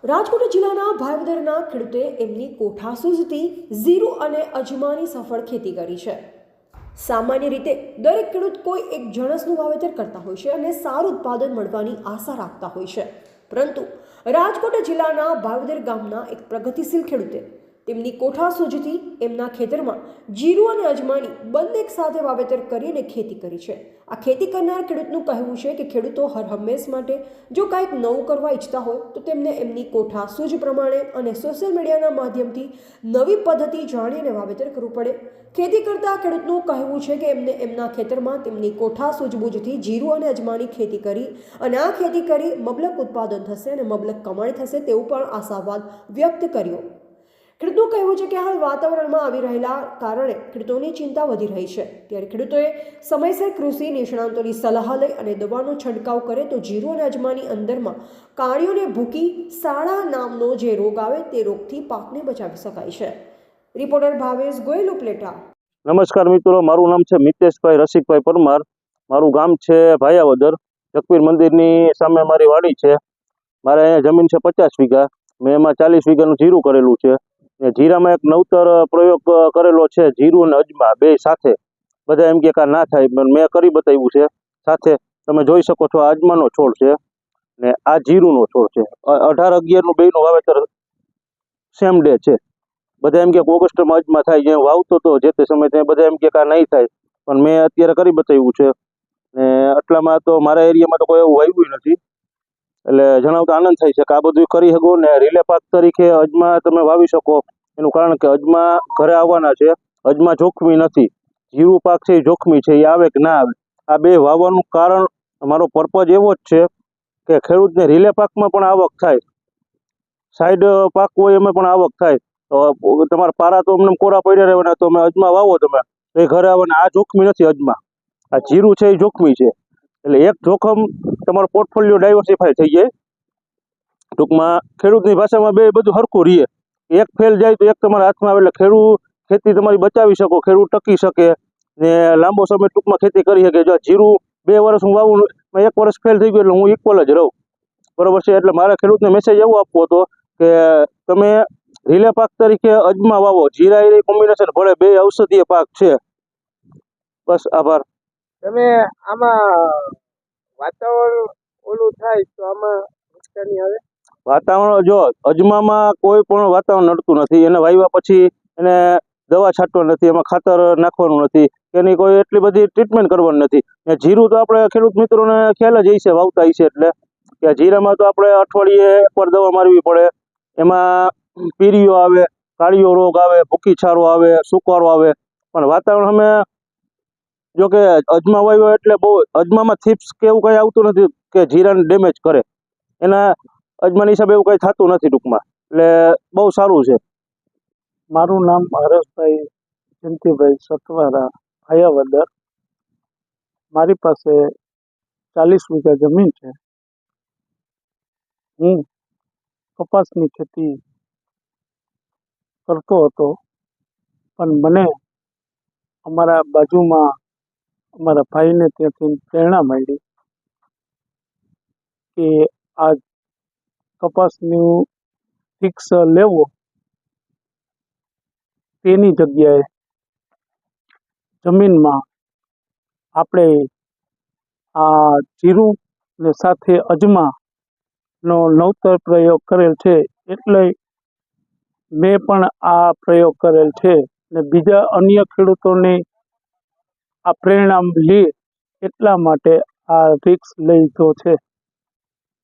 રાજકોટ જિલ્લાના ભાવદરના ખેડૂતે એમની કોઠાસૂઝથી જીરું અને અજમાની સફળ ખેતી કરી છે। સામાન્ય રીતે દરેક ખેડૂત કોઈ એક જણસનું વાવેતર કરતા હોય છે અને સારું ઉત્પાદન મળવાની આશા રાખતા હોય છે, પરંતુ રાજકોટ જિલ્લાના ભાવદર ગામના એક પ્રગતિશીલ ખેડૂતે તેમની કોઠાસૂઝથી એમના ખેતરમાં જીરું અને અજમાની બંને એક સાથે વાવેતર કરીને ખેતી કરી છે। આ ખેતી કરનાર ખેડૂતનું કહેવું છે કે ખેડૂતો હર હંમેશ માટે જો કંઈક નવું કરવા ઈચ્છતા હોય તો તેમને એમની કોઠાસૂઝ પ્રમાણે અને સોશિયલ મીડિયાના માધ્યમથી નવી પદ્ધતિ જાણીને વાવેતર કરવું પડે। ખેતી કરતા ખેડૂતનું કહેવું છે કે એમને એમના ખેતરમાં તેમની કોઠાસૂઝબૂઝથી જીરું અને અજમાની ખેતી કરી અને આ ખેતી કરી મબલક ઉત્પાદન થશે અને મબલક કમાણી થશે તેવું પણ આશાવાદ વ્યક્ત કર્યો। ખેડૂતનું કહેવું છે કે હાલ વાતાવરણમાં આવી રહેલા કારણે ખેડૂતોની ચિંતા વધી રહી છે, ત્યારે ખેડૂતોએ સમયસર કૃષિ નિષ્ણાંતોની સલાહ લઈ અને દવાનો છંટકાવ કરે તો જીરું અને અજમાની અંદરમાં કાળીઓને ભૂકી સાળા નામનો જે રોગ આવે તે રોગથી પાકને બચાવી શકાય છે। રિપોર્ટર ભાવેશ ગોયલ ઉપલેટા। નમસ્કાર મિત્રો, મારું નામ છે મિતેશભાઈ રસિકભાઈ પરમાર। મારું ગામ છે ભાયાવદર। જગપીર મંદિરની સામે મારી વાડી છે। મારે અહીંયા જમીન છે 50 વીઘા। મેં એમાં 40 વીઘાનું જીરું કરેલું છે। જીરામાં એક નવતર પ્રયોગ કરેલો છે, જીરું અને અજમા બે સાથે। બધા એમ કે ના થાય, પણ મેં કરી બતાવ્યું છે। સાથે તમે જોઈ શકો છો, આ અજમાનો છોડ છે ને આ જીરુંનો છોડ છે। 18/11 બેયનું વાવેતર સેમ ડે છે। બધા એમ કે ઓગસ્ટમાં અજમા થાય, જે વાવતો તો જે તે સમયે ત્યાં બધા એમ કે નહીં થાય, પણ મેં અત્યારે કરી બતાવ્યું છે ને આટલામાં તો મારા એરિયામાં તો કોઈ એવું વાવ્યું નથી, એટલે જણાવતા આનંદ થાય છે કે આ બધું કરી શકો ને રીલે પાક તરીકે અજમા તમે વાવી શકો। એનું કારણ કે અજમા ઘરે આવવાના છે। અજમા જોખમી નથી, જીરું પાક છે એ જોખમી છે, એ આવે કે ના આવે। આ બે વાવવાનું કારણ, મારો પર્પઝ એવો જ છે કે ખેડૂતને રીલે પાકમાં પણ આવક થાય, સાઈડ પાક હોય એમાં પણ આવક થાય। તો તમારા પારા તો અમને કોરા પડ્યા રહેવાના, તો તમે અજમા વાવો તમે એ ઘરે આવવાના। આ જોખમી નથી અજમા, આ જીરું છે એ જોખમી છે। એટલે એક જોખમ તમારો પોર્ટફોલિયો ડાયવર્સિફાય થઈ જાય। ટૂંકમાં ખેડૂતની ભાષામાં બે બધું હરખું રહીએ। એક ફેલ જાય તો એક તમારા હાથમાં આવે, એટલે ખેડૂત ખેતી તમારી બચાવી શકો, ખેડૂત ટકી શકે ને લાંબો સમય ટૂંકમાં ખેતી કરી શકે। જો જીરું 2 વર્ષ હું વાવું, 1 વર્ષ ફેલ થઈ ગયું એટલે હું ઇક્વલ જ રહું, બરોબર છે। એટલે મારા ખેડૂતને મેસેજ એવો આપવો હતો કે તમે રીલે પાક તરીકે અજમા વાવો, જીરા એ કોમ્બિનેશન ભલે, બે ઔષધીય પાક છે। બસ, આભાર। તમે આમાં વાતાવરણ ઓલું થાય તો આમાં નુકસાની આવે? વાતાવરણ, જો અજમામાં કોઈ પણ વાતાવરણ નડતું નથી। એને વાવ્યા પછી એને દવા છાંટવાની નથી, એમાં ખાતર નાખવાનું નથી, એની કોઈ એટલી બધી ટ્રીટમેન્ટ કરવાની નથી। ને જીરું તો આપણે ખેડૂત મિત્રોને ખ્યાલ જ હશે, વાવતા હશે, એટલે કે જીરામાં તો આપણે અઠવાડિયે એકવાર દવા મારવી પડે। એમાં પીરીઓ આવે, કાળીઓ રોગ આવે, ભૂકી છારો આવે, સુકારો આવે। પણ વાતાવરણ અમે જો કે અજમા વાવ્યો એટલે બહુ અજમામાં થીપ્સ કે એવું કંઈ આવતું નથી કે જીરાને ડેમેજ કરે, એના અજમાની હિસાબે એવું કંઈ થતું નથી ટૂંકમાં, એટલે બહુ સારું છે। મારું નામ હરેશભાઈ જયંતિભાઈ સતવારા, ભાયાવદર। મારી પાસે 40 વીઘા જમીન છે। હું કપાસની ખેતી કરતો હતો, પણ મને અમારા બાજુમાં અમારા ભાઈને ત્યાંથી પ્રેરણા મળી કે આ કપાસનું ફિક્સ લેવો, તેની જગ્યાએ જમીનમાં આપણે આ જીરું ને સાથે અજમાનો નવતર પ્રયોગ કરેલ છે, એટલે મેં પણ આ પ્રયોગ કરેલ છે ને બીજા અન્ય ખેડૂતોને આ પ્રેરણા લે એટલા માટે આ રિસ્ક લીધો છે।